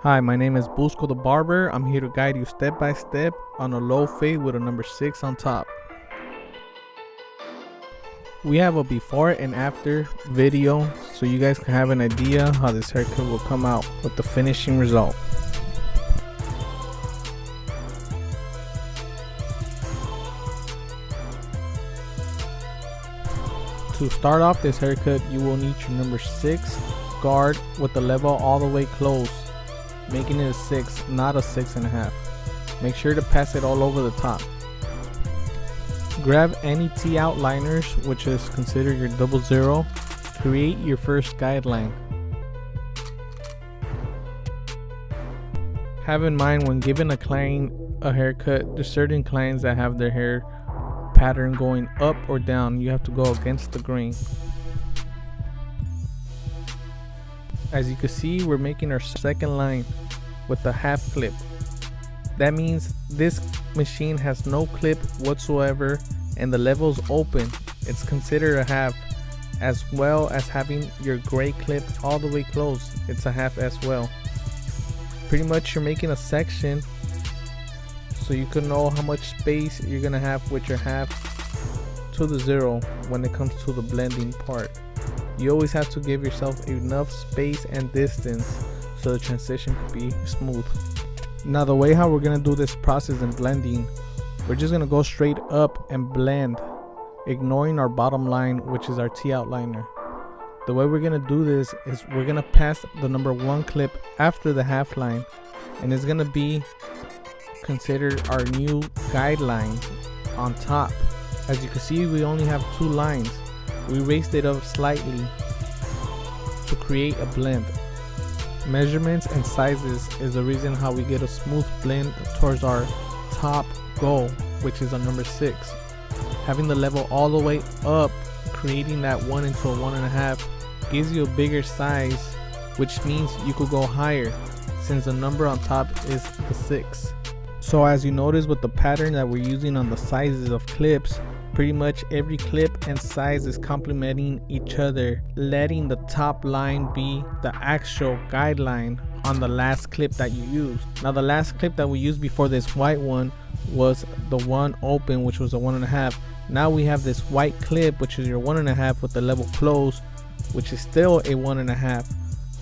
Hi, my name is Busko the Barber. I'm here to guide you step by step on a low fade with a number 6 on top. We have a before and after video so you guys can have an idea how this haircut will come out with the finishing result. To start off this haircut, you will need your number 6 guard with the level all the way closed, making it a 6, not a 6.5. Make sure to pass it all over the top. Grab any T outliners, which is considered your 00. Create your first guideline. Have in mind when giving a client a haircut, there's certain clients that have their hair pattern going up or down. You have to go against the grain. As you can see, we're making our second line with the half clip. That means this machine has no clip whatsoever and the level's open. It's considered a half, as well as having your gray clip all the way closed. It's a half as well. Pretty much you're making a section so you can know how much space you're gonna have with your half to the 0 when it comes to the blending part. You always have to give yourself enough space and distance so the transition could be smooth. Now the way how we're gonna do this process in blending, we're just gonna go straight up and blend, ignoring our bottom line, which is our T outliner. The way we're gonna do this is we're gonna pass the number 1 clip after the half line, and it's gonna be considered our new guideline on top. As you can see, we only have 2 lines. We raised it up slightly to create a blend. Measurements and sizes is the reason how we get a smooth blend towards our top goal, which is a number 6. Having the level all the way up, creating that 1 into a 1.5 gives you a bigger size, which means you could go higher since the number on top is the 6. So as you notice with the pattern that we're using on the sizes of clips, pretty much every clip and size is complementing each other, letting the top line be the actual guideline on the last clip that you used. Now the last clip that we used before this white one was the one open, which was a 1.5. Now we have this white clip, which is your 1.5 with the level closed, which is still a 1.5,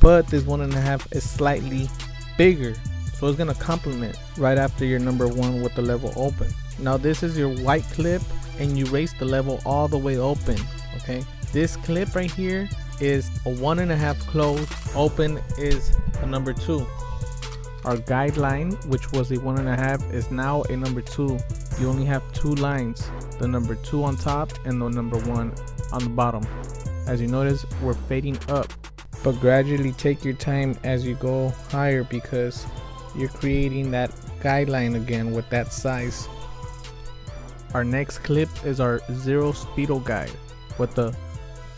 but this 1.5 is slightly bigger. So it's gonna complement right after your number 1 with the level open. Now this is your white clip and you raise the level all the way open. Okay, this clip right here is a 1.5 close, open is a number 2. Our guideline, which was a 1.5, is now a number 2. You only have 2 lines, the number 2 on top and the number 1 on the bottom. As you notice, we're fading up, but gradually take your time as you go higher because you're creating that guideline again with that size. Our next clip is our 0 speedo guide with the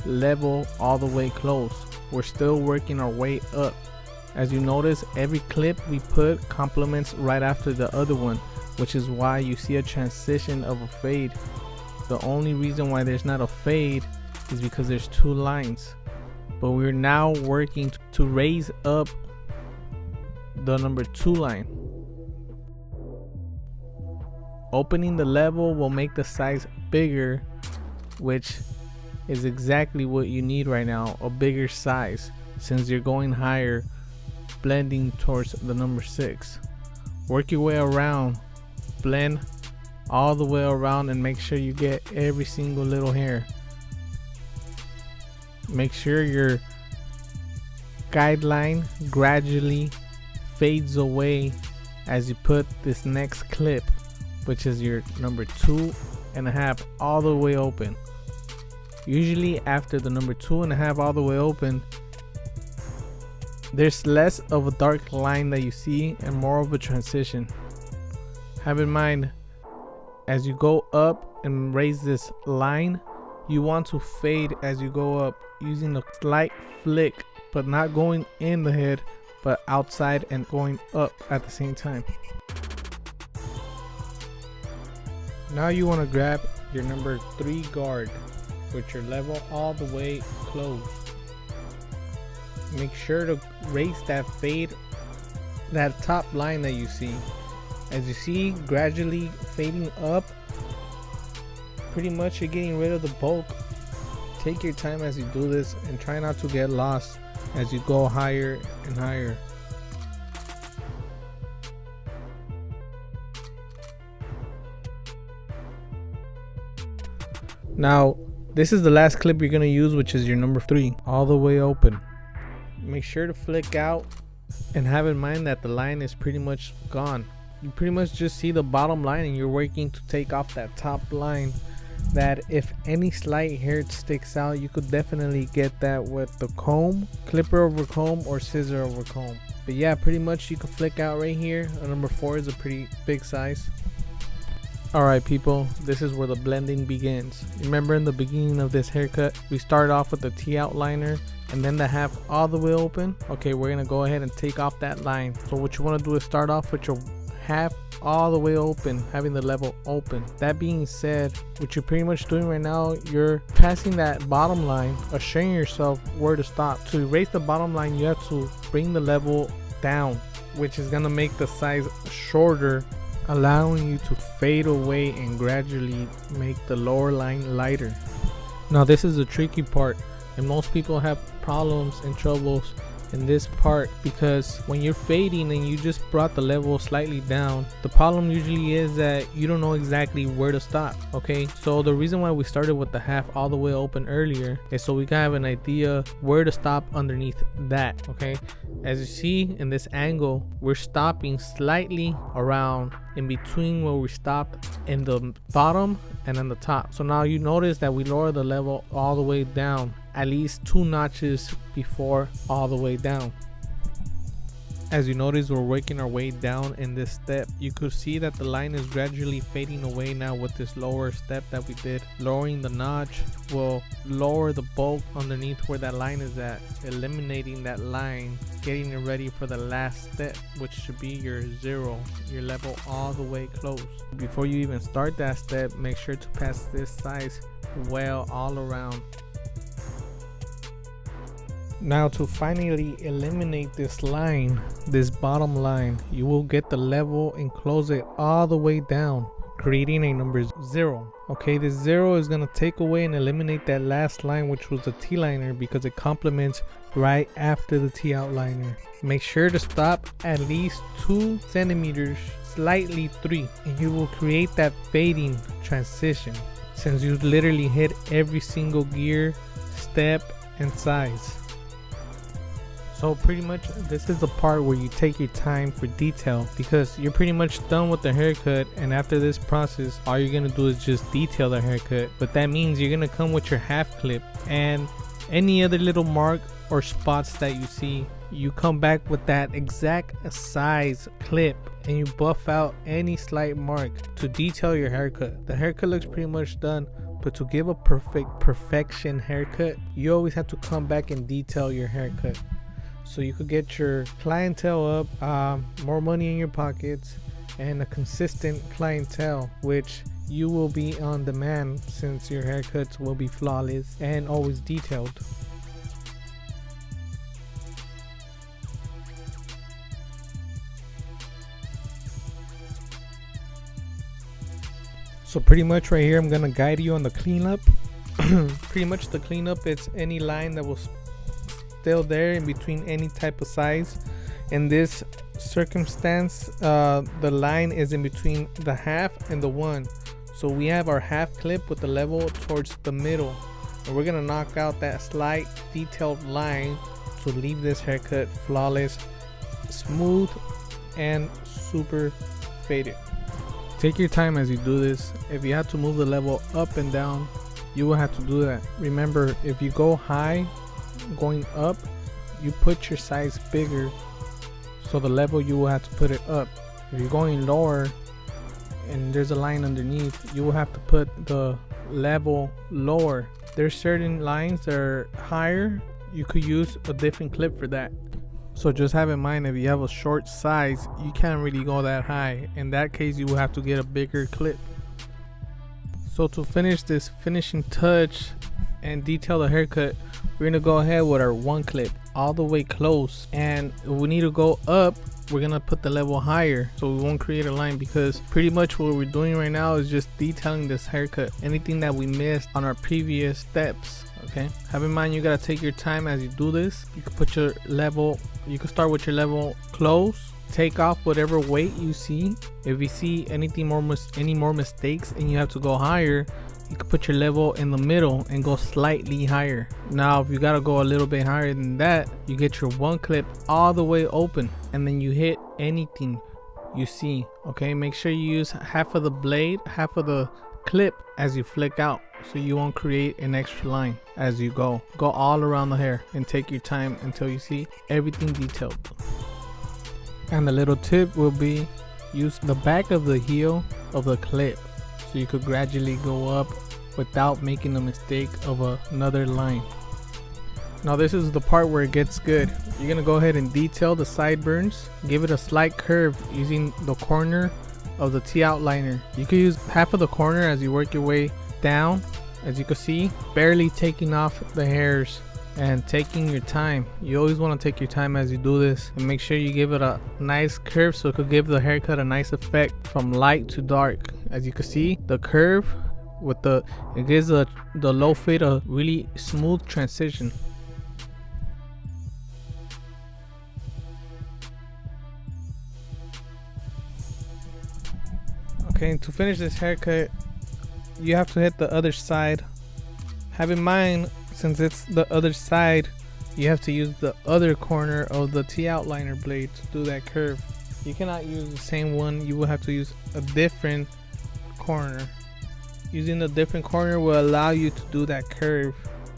level all the way close. We're still working our way up. As you notice, every clip we put complements right after the other one, which is why you see a transition of a fade. The only reason why there's not a fade is because there's 2 lines, but we're now working to raise up the number 2 line. Opening the level will make the size bigger, which is exactly what you need right now, a bigger size, since you're going higher, blending towards the number 6. Work your way around, blend all the way around, and make sure you get every single little hair. Make sure your guideline gradually fades away as you put this next clip, which is your number 2.5 all the way open. Usually after the number 2.5 all the way open, there's less of a dark line that you see and more of a transition. Have in mind, as you go up and raise this line, you want to fade as you go up using a slight flick, but not going in the head, but outside and going up at the same time. Now you want to grab your number 3 guard with your level all the way closed. Make sure to raise that fade that top line that you see. As you see, gradually fading up. Pretty much you're getting rid of the bulk. Take your time as you do this and try not to get lost as you go higher and higher. Now, this is the last clip you're going to use, which is your number 3, all the way open. Make sure to flick out and have in mind that the line is pretty much gone. You pretty much just see the bottom line and you're working to take off that top line, that if any slight hair sticks out, you could definitely get that with the comb, clipper over comb, or scissor over comb. But yeah, pretty much you can flick out right here. A number 4 is a pretty big size. Alright people, this is where the blending begins. Remember in the beginning of this haircut, we started off with the T outliner and then the half all the way open. Okay, we're gonna go ahead and take off that line. So what you want to do is start off with your half all the way open, having the level open. That being said, what you're pretty much doing right now, you're passing that bottom line, assuring yourself where to stop. To erase the bottom line, you have to bring the level down, which is gonna make the size shorter, allowing you to fade away and gradually make the lower line lighter. Now this is the tricky part, and most people have problems and troubles in this part, because when you're fading and you just brought the level slightly down, the problem usually is that you don't know exactly where to stop. Okay, so the reason why we started with the half all the way open earlier is so we can have an idea where to stop underneath that. Okay, as you see in this angle, we're stopping slightly around in between where we stopped in the bottom and then the top. So now you notice that we lower the level all the way down, at least 2 notches before all the way down. As you notice, we're working our way down in this step. You could see that the line is gradually fading away now with this lower step that we did. Lowering the notch will lower the bulk underneath where that line is at, eliminating that line, getting it ready for the last step, which should be your 0, your level all the way close. Before you even start that step, make sure to pass this size well all around. Now to finally eliminate this line, this bottom line, you will get the level and close it all the way down, creating a number 0. Okay, this 0 is going to take away and eliminate that last line, which was the T liner, because it complements right after the T outliner. Make sure to stop at least 2 centimeters, slightly 3, and you will create that fading transition, since you literally hit every single gear, step, and size. So pretty much this is the part where you take your time for detail, because you're pretty much done with the haircut, and after this process all you're gonna do is just detail the haircut. But that means you're gonna come with your half clip, and any other little mark or spots that you see, you come back with that exact size clip and you buff out any slight mark to detail your haircut. The haircut looks pretty much done, but to give a perfection haircut, you always have to come back and detail your haircut, so you could get your clientele up, more money in your pockets, and a consistent clientele, which you will be on demand since your haircuts will be flawless and always detailed. So pretty much right here I'm gonna guide you on the cleanup. Pretty much the cleanup, it's any line that was still there in between any type of size. In this circumstance, the line is in between the half and the 1, so we have our half clip with the level towards the middle, and we're gonna knock out that slight detailed line to leave this haircut flawless, smooth, and super faded. Take your time as you do this. If you have to move the level up and down, you will have to do that. Remember, if you go high going up, you put your size bigger, so the level you will have to put it up. If you're going lower and there's a line underneath, you will have to put the level lower. There's certain lines that are higher, you could use a different clip for that. So just have in mind, if you have a short size, you can't really go that high. In that case, you will have to get a bigger clip. So to finish this finishing touch and detail the haircut, we're gonna go ahead with our 1 clip all the way close, and we need to go up we're gonna put the level higher so we won't create a line, because pretty much what we're doing right now is just detailing this haircut, anything that we missed on our previous steps. Okay, have in mind you gotta take your time as you do this. You can put your level, you can start with your level close, take off whatever weight you see. If you see any more mistakes and you have to go higher, you can put your level in the middle and go slightly higher. Now if you gotta go a little bit higher than that, you get your one clip all the way open and then you hit anything you see. Okay, make sure you use half of the blade, half of the clip as you flick out, so you won't create an extra line as you go all around the hair, and take your time until you see everything detailed. And the little tip will be, use the back of the heel of the clip so you could gradually go up without making a mistake of another line. Now this is the part where it gets good. You're gonna go ahead and detail the sideburns, give it a slight curve using the corner of the T-outliner. You could use half of the corner as you work your way down, as you can see, barely taking off the hairs and taking your time. You always want to take your time as you do this, and make sure you give it a nice curve so it could give the haircut a nice effect from light to dark. As you can see, the curve with it gives the low fade a really smooth transition. Okay, to finish this haircut, you have to hit the other side. Have in mind, since it's the other side, you have to use the other corner of the T-outliner blade to do that curve. You cannot use the same one, you will have to use a different corner. Using a different corner will allow you to do that curve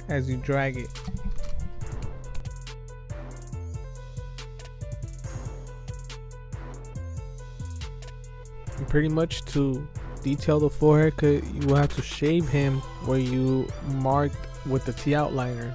as you drag it. And pretty much to detail the full haircut, you will have to shave him where you marked with the T-outliner,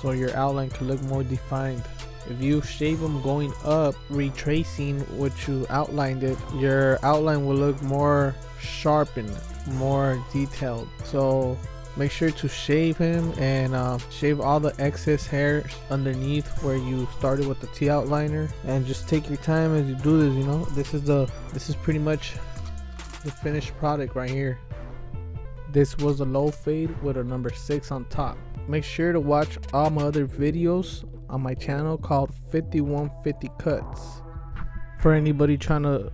so your outline can look more defined. If you shave him going up, retracing what you outlined it, your outline will look more sharpened, more detailed. So make sure to shave him and shave all the excess hairs underneath where you started with the T-outliner, and just take your time as you do this. You know, this is pretty much the finished product right here. This was a low fade with a number 6 on top. Make sure to watch all my other videos on my channel called 5150 Cuts. For anybody trying to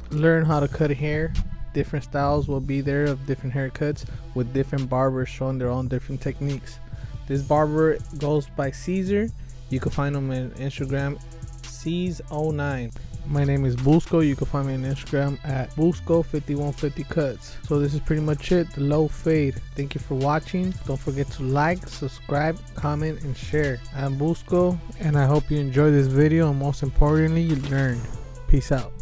learn how to cut hair, different styles will be there of different haircuts with different barbers showing their own different techniques. This barber goes by Caesar. You can find him on Instagram, C's09. My name is Busko. You can find me on Instagram at Busko5150Cuts. So this is pretty much it, the low fade. Thank you for watching. Don't forget to like, subscribe, comment, and share. I'm Busko, and I hope you enjoyed this video, and most importantly, you learned. Peace out.